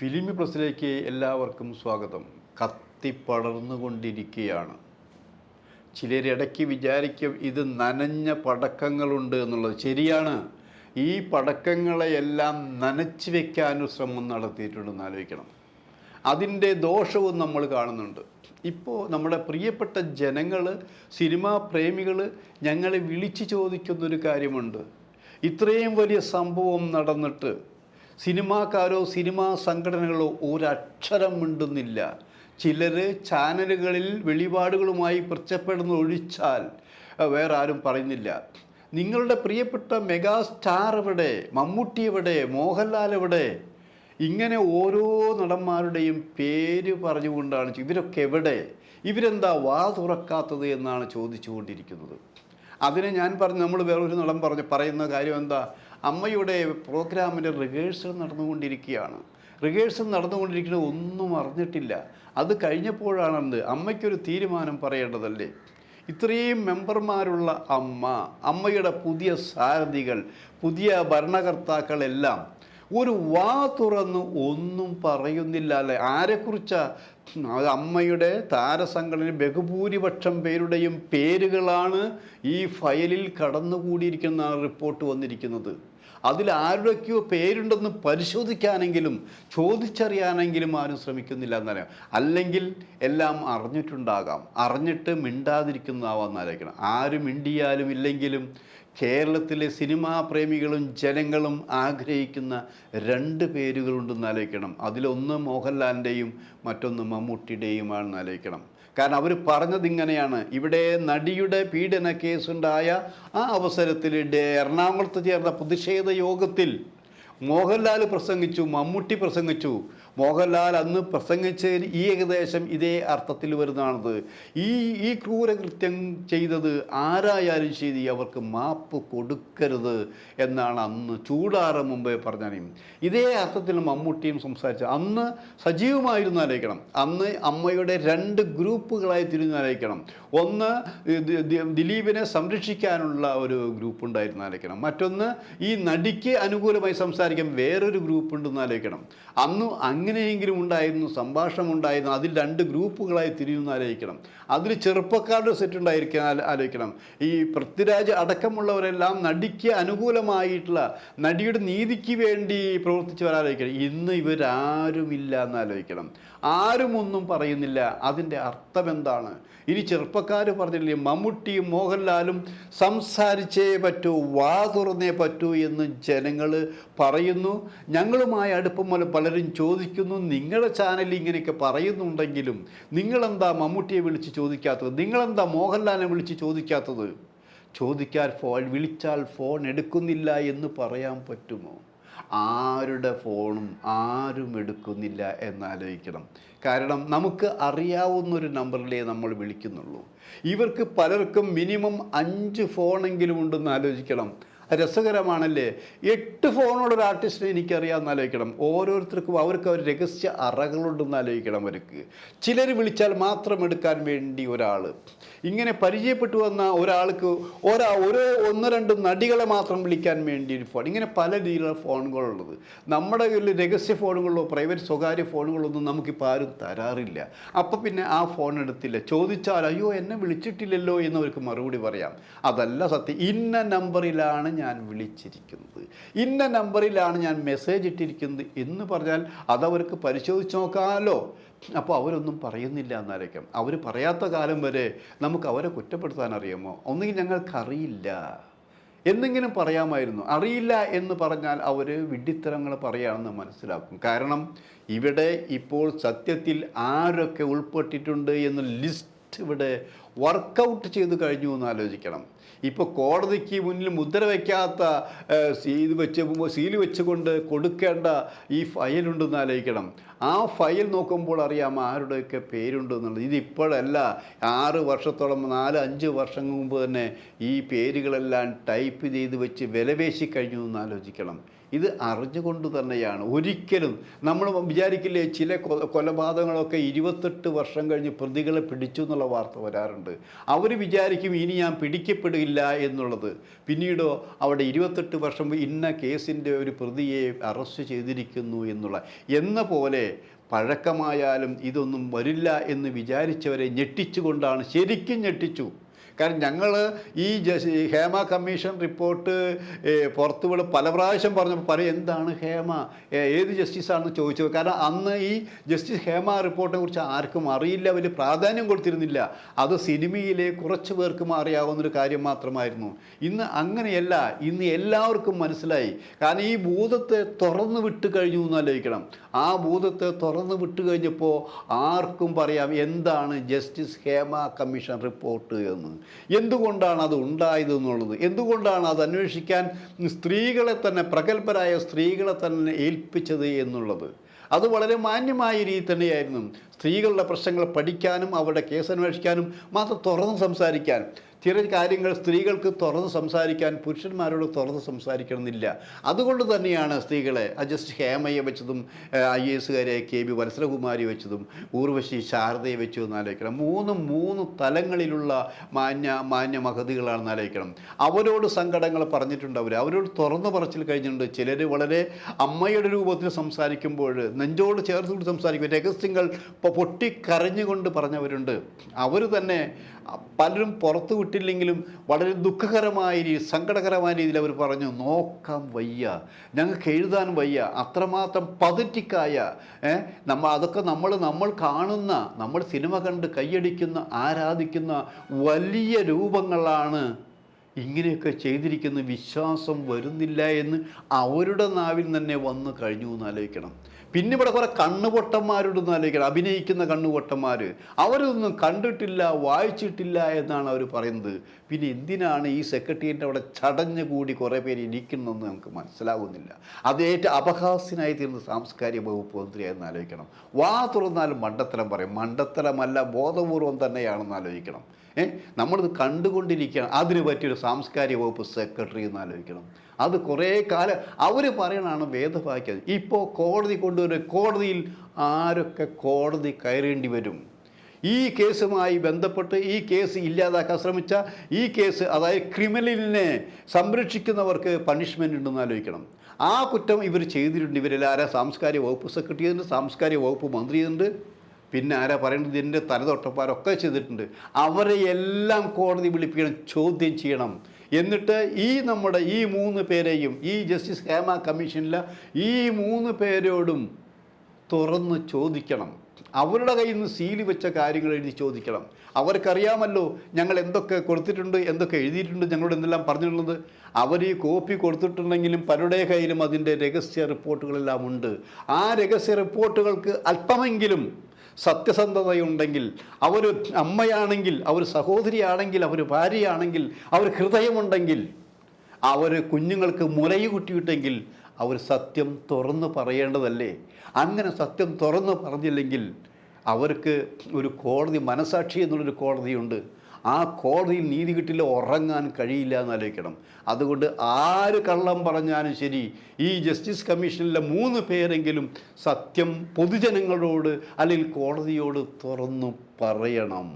ഫിലിമി പ്രസിലേക്ക് എല്ലാവർക്കും സ്വാഗതം. കത്തിപ്പടർന്നുകൊണ്ടിരിക്കുകയാണ്. ചിലരിടയ്ക്ക് വിചാരിക്കും ഇത് നനഞ്ഞ പടക്കങ്ങളുണ്ട് എന്നുള്ളത്. ശരിയാണ്. ഈ പടക്കങ്ങളെയെല്ലാം നനച്ചു വയ്ക്കാനൊരു ശ്രമം നടത്തിയിട്ടുണ്ടെന്ന് ആലോചിക്കണം. അതിൻ്റെ ദോഷവും നമ്മൾ കാണുന്നുണ്ട്. ഇപ്പോൾ നമ്മുടെ പ്രിയപ്പെട്ട ജനങ്ങൾ, സിനിമാ പ്രേമികൾ ഞങ്ങളെ വിളിച്ചു ചോദിക്കുന്നൊരു കാര്യമുണ്ട്. ഇത്രയും വലിയ സംഭവം നടന്നിട്ട് സിനിമാക്കാരോ സിനിമാ സംഘടനകളോ ഒരക്ഷരം മിണ്ടുന്നില്ല. ചിലർ ചാനലുകളിൽ വെളിപാടുകളുമായി പ്രത്യക്ഷപ്പെടുന്ന ഒഴിച്ചാൽ വേറെ ആരും പറയുന്നില്ല. നിങ്ങളുടെ പ്രിയപ്പെട്ട മെഗാ സ്റ്റാർ എവിടെ? മമ്മൂട്ടി എവിടെ? മോഹൻലാൽ എവിടെ? ഇങ്ങനെ ഓരോ നടന്മാരുടെയും പേര് പറഞ്ഞുകൊണ്ടാണ് ഇവരൊക്കെ എവിടെ? ഇവരെന്താ വാ തുറക്കാത്തത് എന്നാണ് ചോദിച്ചുകൊണ്ടിരിക്കുന്നത്. അതിനെ ഞാൻ പറഞ്ഞു, നമ്മൾ വേറൊരു നടൻ പറയുന്ന കാര്യം എന്താ, അമ്മയുടെ പ്രോഗ്രാമിൻ്റെ റിഹേഴ്സൽ നടന്നുകൊണ്ടിരിക്കുകയാണ്. റിഹേഴ്സൽ നടന്നുകൊണ്ടിരിക്കുന്നത് ഒന്നും അറിഞ്ഞിട്ടില്ല. അത് കഴിഞ്ഞപ്പോഴാണെന്ത് അമ്മയ്ക്കൊരു തീരുമാനം പറയേണ്ടതല്ലേ? ഇത്രയും മെമ്പർമാരുള്ള അമ്മയുടെ പുതിയ സാരഥികൾ, പുതിയ ഭരണകർത്താക്കളെല്ലാം ഒരു വാ തുറന്ന് ഒന്നും പറയുന്നില്ല അല്ലേ? ആരെക്കുറിച്ചാ? അമ്മയുടെ താരസംഘടന ബഹുഭൂരിപക്ഷം പേരുടെയും പേരുകളാണ് ഈ ഫയലിൽ കടന്നുകൂടിയിരിക്കുന്ന റിപ്പോർട്ട് വന്നിരിക്കുന്നത്. അതിൽ ആരുടെയൊക്കെയോ പേരുണ്ടെന്ന് പരിശോധിക്കാനെങ്കിലും ചോദിച്ചറിയാനെങ്കിലും ആരും ശ്രമിക്കുന്നില്ല എന്നറിയാം. അല്ലെങ്കിൽ എല്ലാം അറിഞ്ഞിട്ടുണ്ടാകാം, അറിഞ്ഞിട്ട് മിണ്ടാതിരിക്കുന്നതാവാന്നാലോചിക്കണം. ആരും മിണ്ടിയാലും ഇല്ലെങ്കിലും കേരളത്തിലെ സിനിമാ പ്രേമികളും ജനങ്ങളും ആഗ്രഹിക്കുന്ന രണ്ട് പേരുകളുണ്ടെന്ന് ആലോചിക്കണം. അതിലൊന്ന് മോഹൻലാലിൻ്റെയും മറ്റൊന്ന് മമ്മൂട്ടിയുടെയുമാണെന്ന് ആലോചിക്കണം. കാരണം അവർ പറഞ്ഞത് ഇങ്ങനെയാണ്. ഇവിടെ നടിയുടെ പീഡന കേസുണ്ടായ ആ അവസരത്തിൽ എറണാകുളത്ത് ചേർന്ന പ്രതിഷേധ യോഗത്തിൽ മോഹൻലാൽ പ്രസംഗിച്ചു, മമ്മൂട്ടി പ്രസംഗിച്ചു. മോഹൻലാൽ അന്ന് പ്രസംഗിച്ചതിൽ ഏകദേശം ഇതേ അർത്ഥത്തിൽ വരുന്നതാണത്. ഈ ക്രൂരകൃത്യം ചെയ്തത് ആരായാലും ശരി അവർക്ക് മാപ്പ് കൊടുക്കരുത് എന്നാണ് അന്ന് ചൂടാറ് മുമ്പേ പറഞ്ഞാൽ. ഇതേ അർത്ഥത്തിൽ മമ്മൂട്ടിയും സംസാരിച്ചു. അന്ന് സജീവമായിരുന്നാലേക്കണം. അന്ന് അമ്മയുടെ രണ്ട് ഗ്രൂപ്പുകളായി തിരിഞ്ഞാലേക്കണം. ഒന്ന് ദിലീപിനെ സംരക്ഷിക്കാനുള്ള ഒരു ഗ്രൂപ്പ് ഉണ്ടായിരുന്നാലേക്കണം. മറ്റൊന്ന് ഈ നടിക്ക് അനുകൂലമായി സംസാരിക്കാൻ വേറൊരു ഗ്രൂപ്പ് ഉണ്ടെന്ന് ആലോചിക്കണം. അന്ന് അങ്ങനെയെങ്കിലും ഉണ്ടായിരുന്നു, സംഭാഷണം ഉണ്ടായിരുന്നു. അതിൽ രണ്ട് ഗ്രൂപ്പുകളായി തിരിയുന്ന ആലോചിക്കണം. അതിൽ ചെറുപ്പക്കാരുടെ സെറ്റ് ഉണ്ടായിരിക്കാൻ ആലോചിക്കണം. ഈ പൃഥ്വിരാജ് അടക്കമുള്ളവരെല്ലാം നടിക്ക് അനുകൂലമായിട്ടുള്ള, നടിയുടെ നീതിക്ക് വേണ്ടി പ്രവർത്തിച്ചവരാലോചിക്കണം. ഇന്ന് ഇവരാരുമില്ല എന്നാലോചിക്കണം. ആരും ഒന്നും പറയുന്നില്ല. അതിൻ്റെ അർത്ഥം എന്താണ്? ഇനി ചെറുപ്പക്കാർ പറഞ്ഞില്ലേ, മമ്മൂട്ടിയും മോഹൻലാലും സംസാരിച്ചേ പറ്റൂ, വാ തുറന്നേ പറ്റൂ എന്ന് ജനങ്ങൾ പറയുന്നു. ഞങ്ങളുമായി അടുപ്പം പോലെ പലരും ചോദിക്കുന്നു, നിങ്ങളുടെ ചാനലിൽ ഇങ്ങനെയൊക്കെ പറയുന്നുണ്ടെങ്കിലും നിങ്ങളെന്താ മമ്മൂട്ടിയെ വിളിച്ച് ചോദിക്കാത്തത്? നിങ്ങളെന്താ മോഹൻലാലിനെ വിളിച്ച് ചോദിക്കാത്തത്? വിളിച്ചാൽ ഫോൺ എടുക്കുന്നില്ല എന്ന് പറയാൻ പറ്റുമോ? ആരുടെ ഫോണും ആരും എടുക്കുന്നില്ല എന്നാലോചിക്കണം. കാരണം നമുക്ക് അറിയാവുന്നൊരു നമ്പറിലേ നമ്മൾ വിളിക്കുന്നുള്ളൂ. ഇവർക്ക് പലർക്കും മിനിമം 5 ഫോണെങ്കിലും ഉണ്ടെന്ന് ആലോചിക്കണം. രസകരമാണല്ലേ? 8 ഫോണുള്ളൊരു ആർട്ടിസ്റ്റിനെ എനിക്കറിയാമെന്ന് ആലോചിക്കണം. ഓരോരുത്തർക്കും അവർക്ക് രഹസ്യ അറകളുണ്ടെന്ന് ആലോചിക്കണം. അവർക്ക് ചിലർ വിളിച്ചാൽ മാത്രം എടുക്കാൻ വേണ്ടി ഒരാൾ, ഇങ്ങനെ പരിചയപ്പെട്ടു വന്ന ഒരാൾക്ക് ഓരോ 1-2 നടികളെ മാത്രം വിളിക്കാൻ വേണ്ടി ഒരു ഫോൺ, ഇങ്ങനെ പല രീതിയിലുള്ള ഫോണുകളുള്ളത്. നമ്മുടെ കയ്യിൽ രഹസ്യ ഫോണുകളോ പ്രൈവറ്റ് സ്വകാര്യ ഫോണുകളൊന്നും നമുക്കിപ്പോൾ ആരും തരാറില്ല. അപ്പം പിന്നെ ആ ഫോൺ എടുത്തില്ല. ചോദിച്ചാൽ അയ്യോ എന്നെ വിളിച്ചിട്ടില്ലല്ലോ എന്നവർക്ക് മറുപടി പറയാം. അതല്ല സത്യം. ഇന്ന നമ്പറിലാണ് ഞാൻ വിളിച്ചിരിക്കുന്നത്, ഇന്ന നമ്പറിലാണ് ഞാൻ മെസ്സേജ് ഇട്ടിരിക്കുന്നത് എന്ന് പറഞ്ഞാൽ അതവർക്ക് പരിശോധിച്ച് നോക്കാമല്ലോ. അപ്പോൾ അവരൊന്നും പറയുന്നില്ല എന്നായിരിക്കും. അവർ പറയാത്ത കാലം വരെ നമുക്ക് അവരെ കുറ്റപ്പെടുത്താൻ അറിയാമോ? ഒന്നുകിൽ ഞങ്ങൾക്കറിയില്ല എന്നെങ്കിലും പറയാമായിരുന്നു. അറിയില്ല എന്ന് പറഞ്ഞാൽ അവർ വിഡ്ഢിത്തരങ്ങൾ പറയുകയാണെന്ന് മനസ്സിലാക്കും. കാരണം ഇവിടെ ഇപ്പോൾ സത്യത്തിൽ ആരൊക്കെ ഉൾപ്പെട്ടിട്ടുണ്ട് എന്ന ലിസ്റ്റ് ഇവിടെ വർക്കൗട്ട് ചെയ്ത് കഴിഞ്ഞു എന്ന് ആലോചിക്കണം. ഇപ്പോൾ കോടതിക്ക് മുന്നിൽ മുദ്ര വയ്ക്കാത്ത സീൽ വെച്ചുകൊണ്ട് കൊടുക്കേണ്ട ഈ ഫയലുണ്ടെന്ന് ആലോചിക്കണം. ആ ഫയൽ നോക്കുമ്പോൾ അറിയാം ആരുടെയൊക്കെ പേരുണ്ടെന്നുള്ളത്. ഇതിപ്പോഴല്ല, 6 വർഷത്തോളം 4-5 വർഷം മുമ്പ് തന്നെ ഈ പേരുകളെല്ലാം ടൈപ്പ് ചെയ്ത് വെച്ച് വിലപേശി കഴിഞ്ഞു എന്ന് ആലോചിക്കണം. ഇത് അറിഞ്ഞുകൊണ്ട് തന്നെയാണ്. ഒരിക്കലും നമ്മൾ വിചാരിക്കില്ലേ, ചില കൊലപാതകങ്ങളൊക്കെ 28 വർഷം കഴിഞ്ഞ് പ്രതികളെ പിടിച്ചു എന്നുള്ള വാർത്ത വരാറുണ്ട്. അവർ വിചാരിക്കും ഇനി ഞാൻ പിടിക്കപ്പെടില്ല എന്നുള്ളത്. പിന്നീടോ അവിടെ 28 വർഷം ഇന്ന കേസിൻ്റെ ഒരു പ്രതിയെ അറസ്റ്റ് ചെയ്തിരിക്കുന്നു എന്ന പോലെ പഴക്കമായാലും ഇതൊന്നും വരില്ല എന്ന് വിചാരിച്ചവരെ ഞെട്ടിച്ചുകൊണ്ടാണ്, ശരിക്കും ഞെട്ടിച്ചു. കാരണം ഞങ്ങൾ ഈ ഹേമ കമ്മീഷൻ റിപ്പോർട്ട് പുറത്തുവിട പല പ്രാവശ്യം പറഞ്ഞപ്പോൾ പറയും എന്താണ് ഹേമ, ഏത് ജസ്റ്റിസാണെന്ന് ചോദിച്ചത്. കാരണം അന്ന് ഈ ജസ്റ്റിസ് ഹേമ റിപ്പോർട്ടിനെ കുറിച്ച് ആർക്കും അറിയില്ല, വലിയ പ്രാധാന്യം കൊടുത്തിരുന്നില്ല. അത് സിനിമയിലെ കുറച്ച് പേർക്കും അറിയാവുന്നൊരു കാര്യം മാത്രമായിരുന്നു. ഇന്ന് അങ്ങനെയല്ല, ഇന്ന് എല്ലാവർക്കും മനസ്സിലായി. കാരണം ഈ ഭൂതത്തെ തുറന്നു വിട്ട് കഴിഞ്ഞു എന്നാലോചിക്കണം. ആ ഭൂതത്തെ തുറന്നു വിട്ട് കഴിഞ്ഞപ്പോൾ ആർക്കും പറയാം എന്താണ് ജസ്റ്റിസ് ഹേമ കമ്മീഷൻ റിപ്പോർട്ട് എന്ന്, എന്തുകൊണ്ടാണ് അത് ഉണ്ടായതെന്നുള്ളത്, എന്തുകൊണ്ടാണ് അത് അന്വേഷിക്കാൻ സ്ത്രീകളെ തന്നെ, പ്രഗത്ഭരായ സ്ത്രീകളെ തന്നെ ഏൽപ്പിച്ചത് എന്നുള്ളത്. അത് വളരെ മാന്യമായ രീതി തന്നെയായിരുന്നു. സ്ത്രീകളുടെ പ്രശ്നങ്ങൾ പഠിക്കാനും അവരുടെ കേസ് അന്വേഷിക്കാനും മാത്രം തുറന്ന് സംസാരിക്കാൻ. ചില കാര്യങ്ങൾ സ്ത്രീകൾക്ക് തുറന്ന് സംസാരിക്കാൻ പുരുഷന്മാരോട് തുറന്ന് സംസാരിക്കണമെന്നില്ല. അതുകൊണ്ട് തന്നെയാണ് സ്ത്രീകളെ ജസ്റ്റ് ഹേമയെ വെച്ചതും IAS KB വത്സലകുമാരി വെച്ചതും ഊർവശി ശാരദയെ വെച്ചു എന്നാലോചിക്കണം. മൂന്ന് തലങ്ങളിലുള്ള മാന്യ മഹതികളാണെന്ന് ആലോചിക്കണം. അവരോട് സങ്കടങ്ങൾ പറഞ്ഞിട്ടുണ്ട്, അവരോട് തുറന്നു പറച്ചിൽ കഴിഞ്ഞിട്ടുണ്ട്. ചിലർ വളരെ അമ്മയുടെ രൂപത്തിൽ സംസാരിക്കുമ്പോൾ നെഞ്ചോട് ചേർത്തുകൊണ്ട് സംസാരിക്കും, രഹസ്യങ്ങൾ പൊട്ടിക്കരഞ്ഞുകൊണ്ട് പറഞ്ഞവരുണ്ട്. അവർ തന്നെ പലരും പുറത്തു വിട്ടില്ലെങ്കിലും വളരെ ദുഃഖകരമായ രീതി, സങ്കടകരമായ രീതിയിൽ അവർ പറഞ്ഞു, നോക്കാൻ വയ്യ, ഞങ്ങൾക്ക് എഴുതാൻ വയ്യ, അത്രമാത്രം പതറ്റിക്കായ അതൊക്കെ നമ്മൾ കാണുന്ന, നമ്മൾ സിനിമ കണ്ട് കൈയടിക്കുന്ന, ആരാധിക്കുന്ന വലിയ രൂപങ്ങളാണ് ഇങ്ങനെയൊക്കെ ചെയ്തിരിക്കുന്ന, വിശ്വാസം വരുന്നില്ല എന്ന് അവരുടെ നാവിൽ തന്നെ വന്നു കഴിഞ്ഞു എന്നാലോചിക്കണം. പിന്നെ ഇവിടെ കുറേ കണ്ണുപൊട്ടന്മാരോടൊന്നും ആലോചിക്കണം, അഭിനയിക്കുന്ന കണ്ണുപൊട്ടന്മാർ. അവരൊന്നും കണ്ടിട്ടില്ല, വായിച്ചിട്ടില്ല എന്നാണ് അവർ പറയുന്നത്. പിന്നെ എന്തിനാണ് ഈ സെക്രട്ടേറിയറ്റ് അവിടെ ചടഞ്ഞു കൂടി കുറേ പേര് ഇരിക്കുന്നതെന്ന് നമുക്ക് മനസ്സിലാകുന്നില്ല. അതേറ്റ അപഹാസ്യനായി തീർന്ന സാംസ്കാരിക വകുപ്പ് മന്ത്രിയായെന്ന് ആലോചിക്കണം. വാ തുറന്നാലും മണ്ടത്തരം പറയും, മണ്ടത്തരമല്ല ബോധപൂർവം തന്നെയാണെന്ന് ആലോചിക്കണം. നമ്മളിത് കണ്ടുകൊണ്ടിരിക്കുകയാണ്. അതിന് പറ്റിയൊരു സാംസ്കാരിക വകുപ്പ് സെക്രട്ടറി എന്ന് ആലോചിക്കണം. അത് കുറേ കാലം അവർ പറയണതാണ് വേദവാക്യം. ഇപ്പോൾ കോടതി കൊണ്ടുവരും, കോടതിയിൽ ആരൊക്കെ കോടതി കയറേണ്ടി വരും. ഈ കേസുമായി ബന്ധപ്പെട്ട് ഈ കേസ് ഇല്ലാതാക്കാൻ ശ്രമിച്ച ഈ കേസ്, അതായത് ക്രിമിനലിനെ സംരക്ഷിക്കുന്നവർക്ക് പണിഷ്മെൻ്റ് ഉണ്ടെന്ന് ആലോചിക്കണം. ആ കുറ്റം ഇവർ ചെയ്തിട്ടുണ്ട്. ഇവരെല്ലാവരും സാംസ്കാരിക വകുപ്പ് സെക്രട്ടറി ചെയ്തിട്ടുണ്ട്, സാംസ്കാരിക വകുപ്പ് മന്ത്രി ചെയ്തിട്ടുണ്ട്, പിന്നെ ആരാ പറയേണ്ടത്, ഇതിൻ്റെ തലതൊട്ടപ്പാരൊക്കെ ചെയ്തിട്ടുണ്ട്. അവരെ എല്ലാം കോടതി വിളിപ്പിക്കണം, ചോദ്യം ചെയ്യണം. എന്നിട്ട് നമ്മുടെ ഈ 3 പേരെയും, ഈ ജസ്റ്റിസ് ഹേമ കമ്മീഷനിലെ ഈ 3 പേരോടും തുറന്ന് ചോദിക്കണം. അവരുടെ കയ്യിൽ നിന്ന് സീല് വെച്ച കാര്യങ്ങൾ എഴുതി ചോദിക്കണം. അവർക്കറിയാമല്ലോ ഞങ്ങൾ എന്തൊക്കെ കൊടുത്തിട്ടുണ്ട്, എന്തൊക്കെ എഴുതിയിട്ടുണ്ട്, ഞങ്ങളോട് എന്തെല്ലാം പറഞ്ഞിട്ടുള്ളത്. അവർ ഈ കോപ്പി കൊടുത്തിട്ടുണ്ടെങ്കിലും പലരുടെ കയ്യിലും അതിൻ്റെ രഹസ്യ റിപ്പോർട്ടുകളെല്ലാം ഉണ്ട്. ആ രഹസ്യ റിപ്പോർട്ടുകൾക്ക് അല്പമെങ്കിലും സത്യസന്ധതയുണ്ടെങ്കിൽ, അവർ അമ്മയാണെങ്കിൽ, അവർ സഹോദരിയാണെങ്കിൽ, അവർ ഭാര്യയാണെങ്കിൽ, അവർ ഹൃദയമുണ്ടെങ്കിൽ, അവർ കുഞ്ഞുങ്ങൾക്ക് മുലയുകുട്ടിയിട്ടെങ്കിൽ അവർ സത്യം തുറന്ന് പറയേണ്ടതല്ലേ? അങ്ങനെ സത്യം തുറന്ന് പറഞ്ഞില്ലെങ്കിൽ അവർക്ക് ഒരു കോടതി, മനസാക്ഷി എന്നുള്ളൊരു കോടതിയുണ്ട്. ആ കോടതിയിൽ നീതി കിട്ടില്ല, ഉറങ്ങാൻ കഴിയില്ല എന്നാലോചിക്കണം. അതുകൊണ്ട് ആര് കള്ളം പറഞ്ഞാലും ശരി, ഈ ജസ്റ്റിസ് കമ്മീഷനിലെ 3 പേരെങ്കിലും സത്യം പൊതുജനങ്ങളോട് അല്ലെങ്കിൽ കോടതിയോട് തുറന്നു പറയണം.